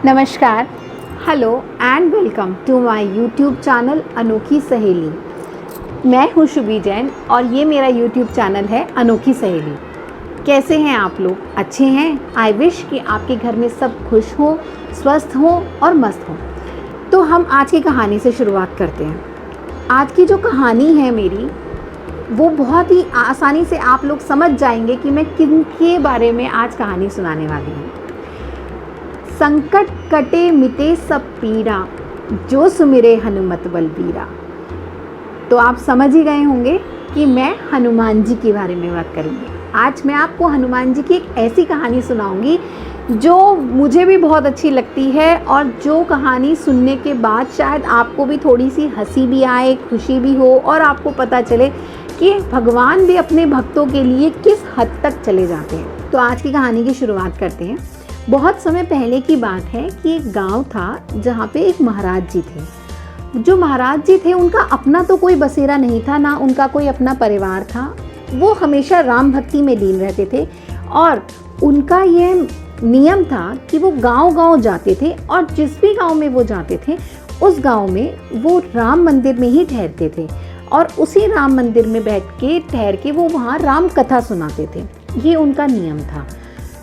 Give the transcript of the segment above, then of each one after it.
नमस्कार, hello and welcome to my YouTube channel Anokhi Saheli. मैं हूँ शुभी जैन और ये मेरा यूट्यूब चैनल है अनोखी सहेली। कैसे हैं आप लोग? अच्छे हैं? आई विश कि आपके घर में सब खुश हों, स्वस्थ हों और मस्त हों। तो हम आज की कहानी से शुरुआत करते हैं। आज की जो कहानी है मेरी, वो बहुत ही आसानी से आप लोग समझ जाएंगे कि मैं किन के बारे में आज कहानी सुनाने वाली हूँ। संकट कटे मिटे सब पीरा, जो सुमिरे हनुमत बलबीरा। तो आप समझ ही गए होंगे कि मैं हनुमान जी के बारे में बात करूँगी। आज मैं आपको हनुमान जी की एक ऐसी कहानी सुनाऊंगी जो मुझे भी बहुत अच्छी लगती है और जो कहानी सुनने के बाद शायद आपको भी थोड़ी सी हंसी भी आए, खुशी भी हो और आपको पता चले कि भगवान भी अपने भक्तों के लिए किस हद तक चले जाते हैं। तो आज की कहानी की शुरुआत करते हैं। बहुत समय पहले की बात है कि एक गांव था जहाँ पे एक महाराज जी थे। जो महाराज जी थे उनका अपना तो कोई बसेरा नहीं था, ना उनका कोई अपना परिवार था। वो हमेशा राम भक्ति में लीन रहते थे और उनका ये नियम था कि वो गांव-गांव जाते थे और जिस भी गांव में वो जाते थे उस गांव में वो राम मंदिर में ही ठहरते थे और उसी राम मंदिर में बैठ के ठहर के वो वहाँ राम कथा सुनाते थे। ये उनका नियम था।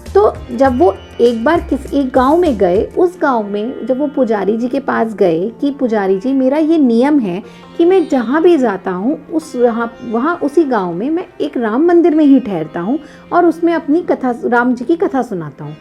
तो जब वो एक बार एक गांव में गए, उस गांव में जब वो पुजारी जी के पास गए कि पुजारी जी, मेरा ये नियम है कि मैं जहाँ भी जाता हूँ वहाँ उसी गांव में मैं एक राम मंदिर में ही ठहरता हूँ और उसमें अपनी कथा, राम जी की कथा सुनाता हूँ।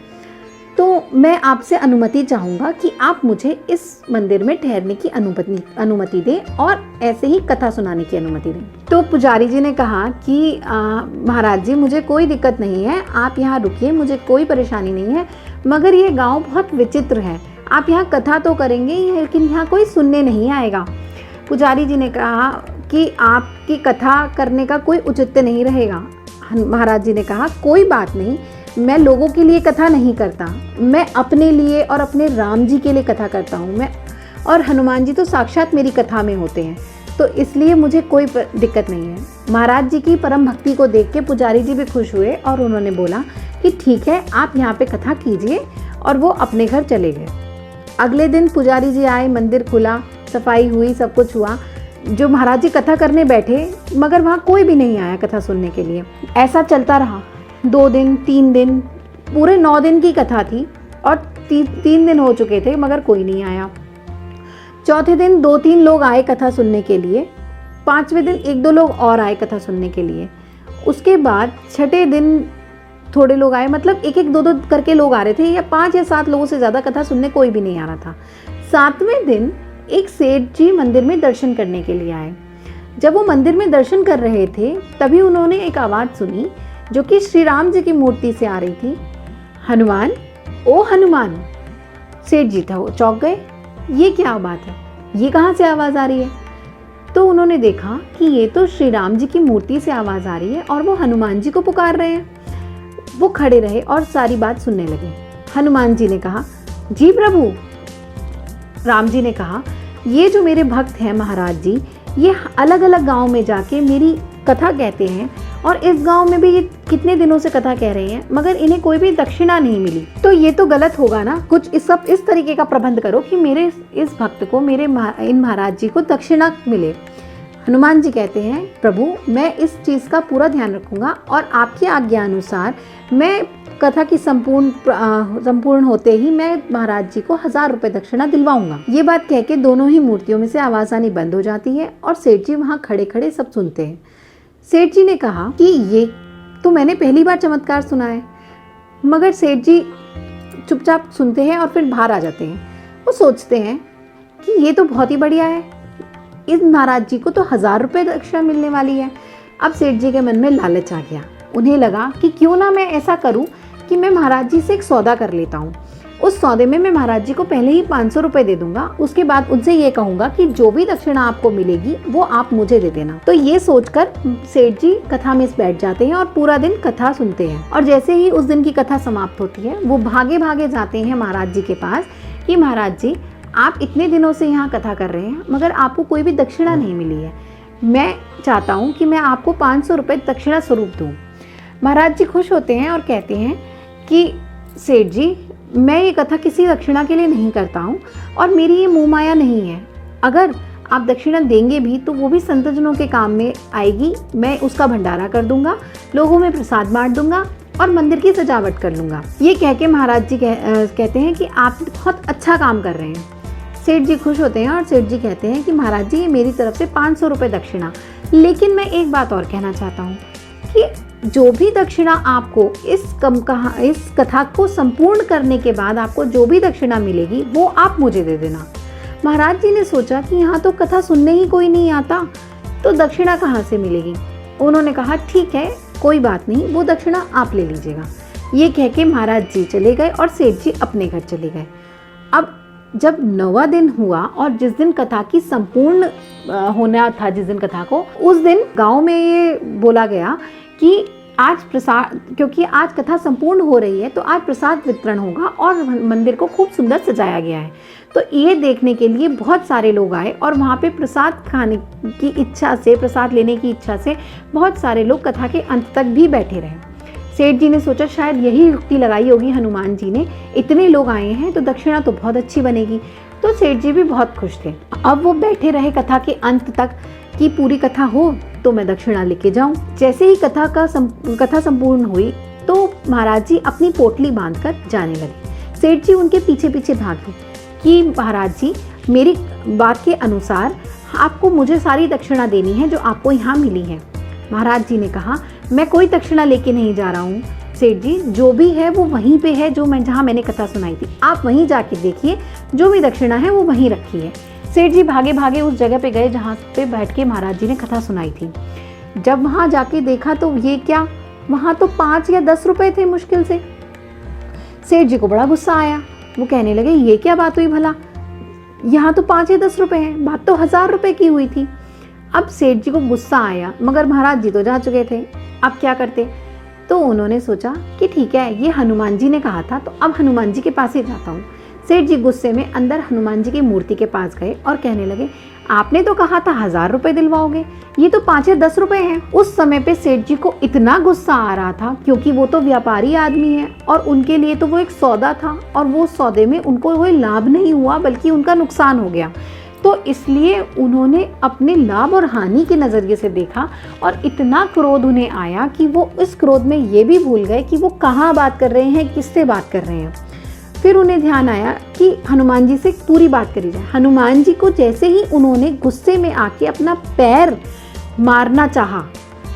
तो मैं आपसे अनुमति चाहूँगा कि आप मुझे इस मंदिर में ठहरने की अनुमति दें और ऐसे ही कथा सुनाने की अनुमति दें। तो पुजारी जी ने कहा कि महाराज जी, मुझे कोई दिक्कत नहीं है, आप यहाँ रुकिए, मुझे कोई परेशानी नहीं है, मगर ये गांव बहुत विचित्र है। आप यहाँ कथा तो करेंगे लेकिन यहाँ कोई सुनने नहीं आएगा। पुजारी जी ने कहा कि आपकी कथा करने का कोई औचित्य नहीं रहेगा। महाराज जी ने कहा, कोई बात नहीं, मैं लोगों के लिए कथा नहीं करता, मैं अपने लिए और अपने राम जी के लिए कथा करता हूँ। मैं और हनुमान जी तो साक्षात मेरी कथा में होते हैं, तो इसलिए मुझे कोई दिक्कत नहीं है। महाराज जी की परम भक्ति को देख के पुजारी जी भी खुश हुए और उन्होंने बोला कि ठीक है, आप यहाँ पे कथा कीजिए, और वो अपने घर चले गए। अगले दिन पुजारी जी आए, मंदिर खुला, सफाई हुई, सब कुछ हुआ। जो महाराज जी कथा करने बैठे मगर वहाँ कोई भी नहीं आया कथा सुनने के लिए। ऐसा चलता रहा 2 दिन, 3 दिन, पूरे 9 दिन की कथा थी और 3 दिन हो चुके थे मगर कोई नहीं आया। चौथे दिन 2-3 लोग आए कथा सुनने के लिए। 5वें दिन 1-2 लोग और आए कथा सुनने के लिए। उसके बाद छठे दिन थोड़े लोग आए, मतलब 1-1, 2-2 करके लोग आ रहे थे, या 5 या 7 लोगों से ज़्यादा कथा सुनने कोई भी नहीं आ रहा था। 7वें दिन एक सेठ जी मंदिर में दर्शन करने के लिए आए। जब वो मंदिर में दर्शन कर रहे थे तभी उन्होंने एक आवाज़ सुनी जो कि श्री राम जी की मूर्ति से आ रही थी। हनुमान, ओ हनुमान। सेठ जी था, वो चौंक गए, ये क्या बात है, ये कहाँ से आवाज़ आ रही है? तो उन्होंने देखा कि ये तो श्री राम जी की मूर्ति से आवाज़ आ रही है और वो हनुमान जी को पुकार रहे हैं। वो खड़े रहे और सारी बात सुनने लगे। हनुमान जी ने कहा, जी प्रभु। राम जी ने कहा, ये जो मेरे भक्त हैं महाराज जी, ये अलग अलग गांव में जाके मेरी कथा कहते हैं और इस गांव में भी ये कितने दिनों से कथा कह रहे हैं मगर इन्हें कोई भी दक्षिणा नहीं मिली। तो ये तो गलत होगा ना, कुछ इस तरीके का प्रबंध करो कि मेरे इस भक्त को, मेरे इन महाराज जी को दक्षिणा मिले। हनुमान जी कहते हैं, प्रभु मैं इस चीज़ का पूरा ध्यान रखूंगा और आपकी आज्ञा अनुसार मैं कथा की संपूर्ण होते ही मैं महाराज जी को 1000 रुपये दक्षिणा दिलवाऊंगा। ये बात कह के दोनों ही मूर्तियों में से आवाज़ आनी बंद हो जाती है और सेठ जी वहाँ खड़े खड़े सब सुनते हैं। सेठ जी ने कहा कि ये तो मैंने पहली बार चमत्कार सुना है। मगर सेठ जी चुपचाप सुनते हैं और फिर बाहर आ जाते हैं। वो सोचते हैं कि ये तो बहुत ही बढ़िया है, इस महाराज जी को तो 1000 रुपये दक्षिणा मिलने वाली है। अब सेठ जी के मन में लालच आ गया। उन्हें लगा कि क्यों ना मैं ऐसा करूं कि मैं महाराज जी से एक सौदा कर लेता हूं। उस सौदे में मैं महाराज जी को पहले ही 500 रुपये दे दूंगा, उसके बाद उनसे ये कहूंगा कि जो भी दक्षिणा आपको मिलेगी वो आप मुझे दे देना। तो ये सोचकर सेठ जी कथा में बैठ जाते हैं और पूरा दिन कथा सुनते हैं। और जैसे ही उस दिन की कथा समाप्त होती है वो भागे भागे जाते हैं महाराज जी के पास कि महाराज जी, आप इतने दिनों से यहाँ कथा कर रहे हैं मगर आपको कोई भी दक्षिणा नहीं मिली है। मैं चाहता हूँ कि मैं आपको 500 रुपये दक्षिणा स्वरूप दूँ। महाराज जी खुश होते हैं और कहते हैं कि सेठ जी, मैं ये कथा किसी दक्षिणा के लिए नहीं करता हूँ और मेरी ये मोह माया नहीं है। अगर आप दक्षिणा देंगे भी तो वो भी संतजनों के काम में आएगी। मैं उसका भंडारा कर दूंगा, लोगों में प्रसाद बांट दूंगा और मंदिर की सजावट कर लूँगा। ये कह के महाराज जी कहते हैं कि आप बहुत अच्छा काम कर रहे हैं। सेठ जी खुश होते हैं और सेठ जी कहते हैं कि महाराज जी, ये मेरी तरफ से 500 रुपये दक्षिणा। लेकिन मैं एक बात और कहना चाहता हूँ कि जो भी दक्षिणा आपको इस कथा को संपूर्ण करने के बाद आपको जो भी दक्षिणा मिलेगी वो आप मुझे दे देना। महाराज जी ने सोचा कि यहाँ तो कथा सुनने ही कोई नहीं आता, तो दक्षिणा कहाँ से मिलेगी। उन्होंने कहा ठीक है, कोई बात नहीं, वो दक्षिणा आप ले लीजिएगा। ये कह के महाराज जी चले गए और सेठ जी अपने घर चले गए। अब जब 9वां दिन हुआ और जिस दिन कथा की संपूर्ण होना था, जिस दिन कथा को, उस दिन गांव में ये बोला गया कि आज प्रसाद, क्योंकि आज कथा संपूर्ण हो रही है तो आज प्रसाद वितरण होगा और मंदिर को खूब सुंदर सजाया गया है। तो ये देखने के लिए बहुत सारे लोग आए और वहाँ पे प्रसाद खाने की इच्छा से, प्रसाद लेने की इच्छा से बहुत सारे लोग कथा के अंत तक भी बैठे रहे। सेठ जी ने सोचा शायद यही युक्ति लगाई होगी हनुमान जी ने, इतने लोग आए हैं तो दक्षिणा तो बहुत अच्छी बनेगी। तो सेठ जी भी बहुत खुश थे। अब वो बैठे रहे कथा के अंत तक कि पूरी कथा हो तो मैं दक्षिणा लेके जाऊं। जैसे ही कथा संपूर्ण हुई तो महाराज जी अपनी पोटली बांधकर जाने लगे। सेठ जी उनके पीछे पीछे भागे कि महाराज जी, मेरी बात के अनुसार आपको मुझे सारी दक्षिणा देनी है जो आपको यहाँ मिली है। महाराज जी ने कहा मैं कोई दक्षिणा लेके नहीं जा रहा हूँ सेठ जी, जो भी है वो वहीं पे है जहाँ मैंने कथा सुनाई थी। आप वहीं जाके देखिए, जो भी दक्षिणा है वो वहीं रखी है। सेठ जी भागे भागे उस जगह पे गए जहाँ पे बैठ के महाराज जी ने कथा सुनाई थी। जब वहाँ जाके देखा तो ये क्या, वहाँ तो 5 या 10 रुपए थे मुश्किल से। सेठ जी को बड़ा गुस्सा आया। वो कहने लगे ये क्या बात हुई भला, यहाँ तो 5 या 10 रुपए हैं, बात तो 1000 रुपए की हुई थी। अब सेठ जी को गुस्सा आया, मगर महाराज जी तो जा चुके थे, अब क्या करते। तो उन्होंने सोचा कि ठीक है, ये हनुमान जी ने कहा था तो अब हनुमान जी के पास ही जाता हूँ। सेठ जी गुस्से में अंदर हनुमान जी की मूर्ति के पास गए और कहने लगे आपने तो कहा था 1000 रुपए दिलवाओगे, ये तो 5 या 10 रुपए हैं। उस समय पे सेठ जी को इतना गुस्सा आ रहा था क्योंकि वो तो व्यापारी आदमी है और उनके लिए तो वो एक सौदा था और वो सौदे में उनको कोई लाभ नहीं हुआ बल्कि उनका नुकसान हो गया। तो इसलिए उन्होंने अपने लाभ और हानि के नज़रिए से देखा और इतना क्रोध उन्हें आया कि वो इस क्रोध में ये भी भूल गए कि वो कहाँ बात कर रहे हैं, किससे बात कर रहे हैं। फिर उन्हें ध्यान आया कि हनुमान जी से पूरी बात करी जाए। हनुमान जी को जैसे ही उन्होंने गुस्से में आके अपना पैर मारना चाहा,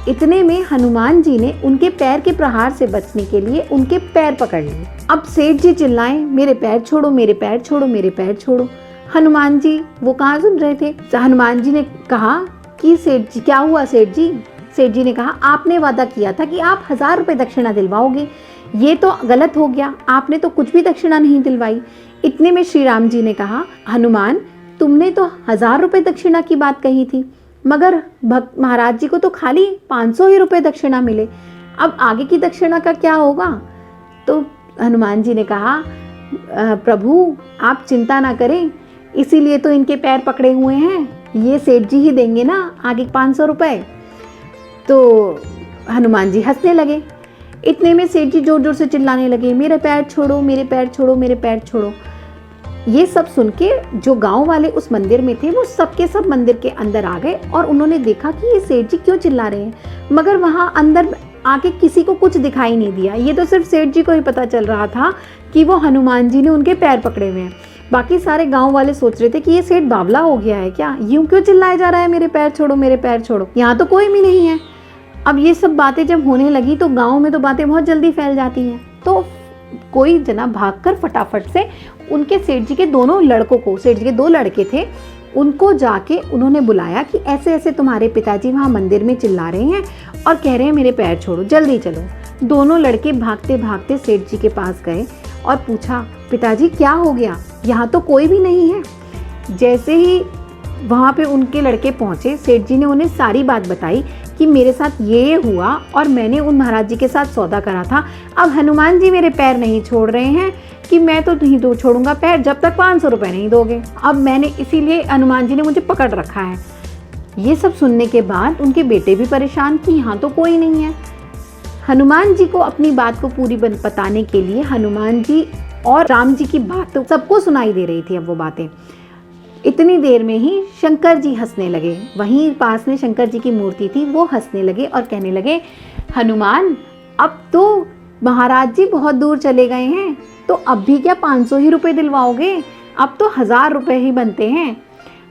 इतने में हनुमान जी ने उनके पैर के प्रहार से बचने के लिए उनके पैर पकड़ लिए। अब सेठ जी चिल्लाएं मेरे पैर छोड़ो, मेरे पैर छोड़ो, मेरे पैर छोड़ो। हनुमान जी वो कहाँ सुन रहे थे। हनुमान जी ने कहा कि सेठ जी क्या हुआ सेठ जी। सेठ जी ने कहा आपने वादा किया था कि आप 1000 रुपये दक्षिणा दिलवाओगे, ये तो गलत हो गया, आपने तो कुछ भी दक्षिणा नहीं दिलवाई। इतने में श्री राम जी ने कहा हनुमान तुमने तो 1000 रुपये दक्षिणा की बात कही थी, मगर भक्त महाराज जी को तो खाली 500 ही रुपये दक्षिणा मिले, अब आगे की दक्षिणा का क्या होगा। तो हनुमान जी ने कहा प्रभु आप चिंता ना करें, इसीलिए तो इनके पैर पकड़े हुए हैं, ये सेठ जी ही देंगे ना आगे 500 रुपये। तो हनुमान जी हंसने लगे। इतने में सेठ जी जोर जोर से चिल्लाने लगे मेरे पैर छोड़ो, मेरे पैर छोड़ो, मेरे पैर छोड़ो। ये सब सुन के जो गांव वाले उस मंदिर में थे वो सब के सब मंदिर के अंदर आ गए और उन्होंने देखा कि ये सेठ जी क्यों चिल्ला रहे हैं, मगर वहाँ अंदर आके किसी को कुछ दिखाई नहीं दिया। ये तो सिर्फ सेठ जी को ही पता चल रहा था कि वो हनुमान जी ने उनके पैर पकड़े हुए हैं। बाकी सारे गांव वाले सोच रहे थे कि ये सेठ बावला हो गया है क्या, यूं क्यों चिल्लाया जा रहा है मेरे पैर छोड़ो, मेरे पैर छोड़ो, यहाँ तो कोई भी नहीं है। अब ये सब बातें जब होने लगी तो गांव में तो बातें बहुत जल्दी फैल जाती हैं। तो कोई जना भागकर फटाफट से उनके सेठ जी के दोनों लड़कों को, सेठ जी के 2 लड़के थे, उनको जाके उन्होंने बुलाया कि ऐसे ऐसे तुम्हारे पिताजी वहाँ मंदिर में चिल्ला रहे हैं और कह रहे हैं मेरे पैर छोड़ो, जल्दी चलो। दोनों लड़के भागते भागते सेठ जी के पास गए और पूछा पिताजी क्या हो गया, यहाँ तो कोई भी नहीं है। जैसे ही वहाँ पे उनके लड़के पहुँचे, सेठ जी ने उन्हें सारी बात बताई कि मेरे साथ ये हुआ और मैंने उन महाराज जी के साथ सौदा करा था, अब हनुमान जी मेरे पैर नहीं छोड़ रहे हैं कि मैं तो नहीं दो छोड़ूंगा पैर जब तक 500 रुपये नहीं दोगे, अब मैंने इसीलिए हनुमान जी ने मुझे पकड़ रखा है। ये सब सुनने के बाद उनके बेटे भी परेशान कि यहाँ तो कोई नहीं है। हनुमान जी को अपनी बात को पूरी बताने के लिए हनुमान जी और राम जी की बात तो सबको सुनाई दे रही थी। अब वो बातें, इतनी देर में ही शंकर जी हंसने लगे। वहीं पास में शंकर जी की मूर्ति थी, वो हंसने लगे और कहने लगे, हनुमान अब तो महाराज जी बहुत दूर चले गए हैं, तो अब भी क्या 500 ही रुपये दिलवाओगे, अब तो 1000 रुपये ही बनते हैं।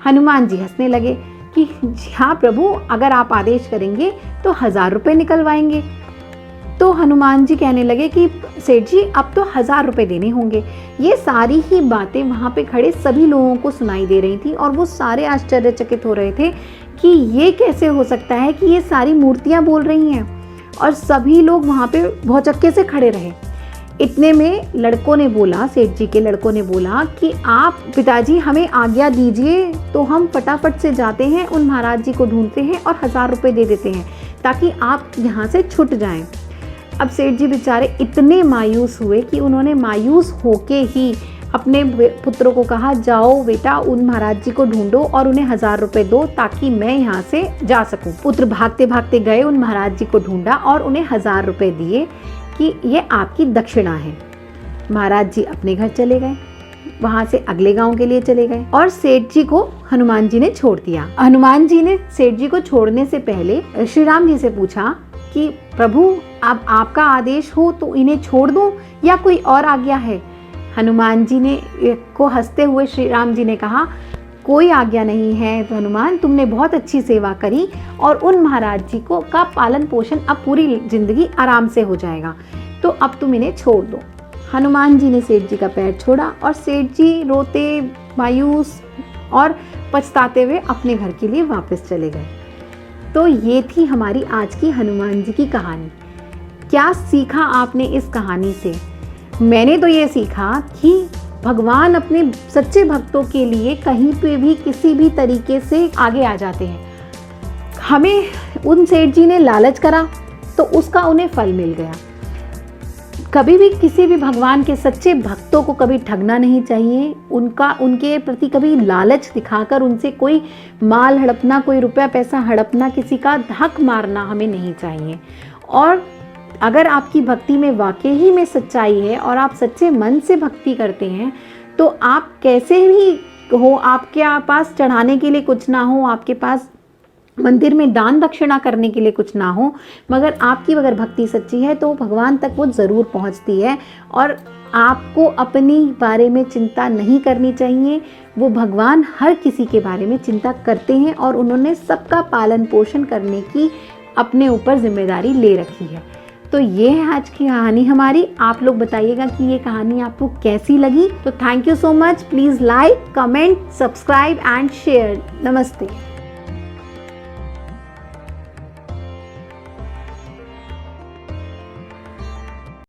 हनुमान जी हंसने लगे कि हाँ प्रभु, अगर आप आदेश करेंगे तो 1000 रुपये निकलवाएंगे। तो हनुमान जी कहने लगे कि सेठ जी अब तो 1000 रुपये देने होंगे। ये सारी ही बातें वहाँ पे खड़े सभी लोगों को सुनाई दे रही थी और वो सारे आश्चर्यचकित हो रहे थे कि ये कैसे हो सकता है कि ये सारी मूर्तियाँ बोल रही हैं, और सभी लोग वहाँ पे भौचक्के से खड़े रहे। इतने में लड़कों ने बोला, सेठ जी के लड़कों ने बोला कि आप पिताजी हमें आज्ञा दीजिए, तो हम फटाफट से जाते हैं, उन महाराज जी को ढूंढते हैं और 1000 रुपये दे देते हैं ताकि आप यहाँ से छूट जाएं। अब सेठ जी बेचारे इतने मायूस हुए कि उन्होंने मायूस होके ही अपने पुत्रों को कहा, जाओ बेटा उन महाराज जी को ढूंढो और उन्हें 1000 रुपये दो ताकि मैं यहाँ से जा सकूँ। पुत्र भागते भागते गए, उन महाराज जी को ढूंढा और उन्हें 1000 रुपये दिए कि ये आपकी दक्षिणा है। महाराज जी अपने घर चले गए, वहाँ से अगले गांव के लिए चले गए और सेठ जी को हनुमान जी ने छोड़ दिया। हनुमान जी ने सेठ जी को छोड़ने से पहले श्री राम जी से पूछा कि प्रभु अब आपका आदेश हो तो इन्हें छोड़ दूं या कोई और आज्ञा है। हनुमान जी ने को हंसते हुए श्री राम जी ने कहा, कोई आज्ञा नहीं है तो हनुमान, तुमने बहुत अच्छी सेवा करी और उन महाराज जी को का पालन पोषण अब पूरी जिंदगी आराम से हो जाएगा, तो अब तुम इन्हें छोड़ दो। हनुमान जी ने सेठ जी का पैर छोड़ा और सेठ जी रोते, मायूस और पछताते हुए अपने घर के लिए वापस चले गए। तो ये थी हमारी आज की हनुमान जी की कहानी। क्या सीखा आपने इस कहानी से? मैंने तो ये सीखा कि भगवान अपने सच्चे भक्तों के लिए कहीं पे भी किसी भी तरीके से आगे आ जाते हैं। हमें उन सेठ जी ने लालच करा तो उसका उन्हें फल मिल गया। कभी भी किसी भी भगवान के सच्चे भक्तों को कभी ठगना नहीं चाहिए। उनके प्रति कभी लालच दिखाकर उनसे कोई माल हड़पना, कोई रुपया पैसा हड़पना, किसी का हक मारना हमें नहीं चाहिए। और अगर आपकी भक्ति में वाकई ही में सच्चाई है और आप सच्चे मन से भक्ति करते हैं, तो आप कैसे भी हो, आपके पास चढ़ाने के लिए कुछ ना हो, आपके पास मंदिर में दान दक्षिणा करने के लिए कुछ ना हो, मगर आपकी अगर भक्ति सच्ची है तो भगवान तक वो ज़रूर पहुंचती है। और आपको अपनी बारे में चिंता नहीं करनी चाहिए। वो भगवान हर किसी के बारे में चिंता करते हैं और उन्होंने सबका पालन पोषण करने की अपने ऊपर जिम्मेदारी ले रखी है। तो ये है आज की कहानी हमारी। आप लोग बताइएगा कि ये कहानी आपको कैसी लगी। तो thank you so much. Please like, comment, subscribe and share. नमस्ते।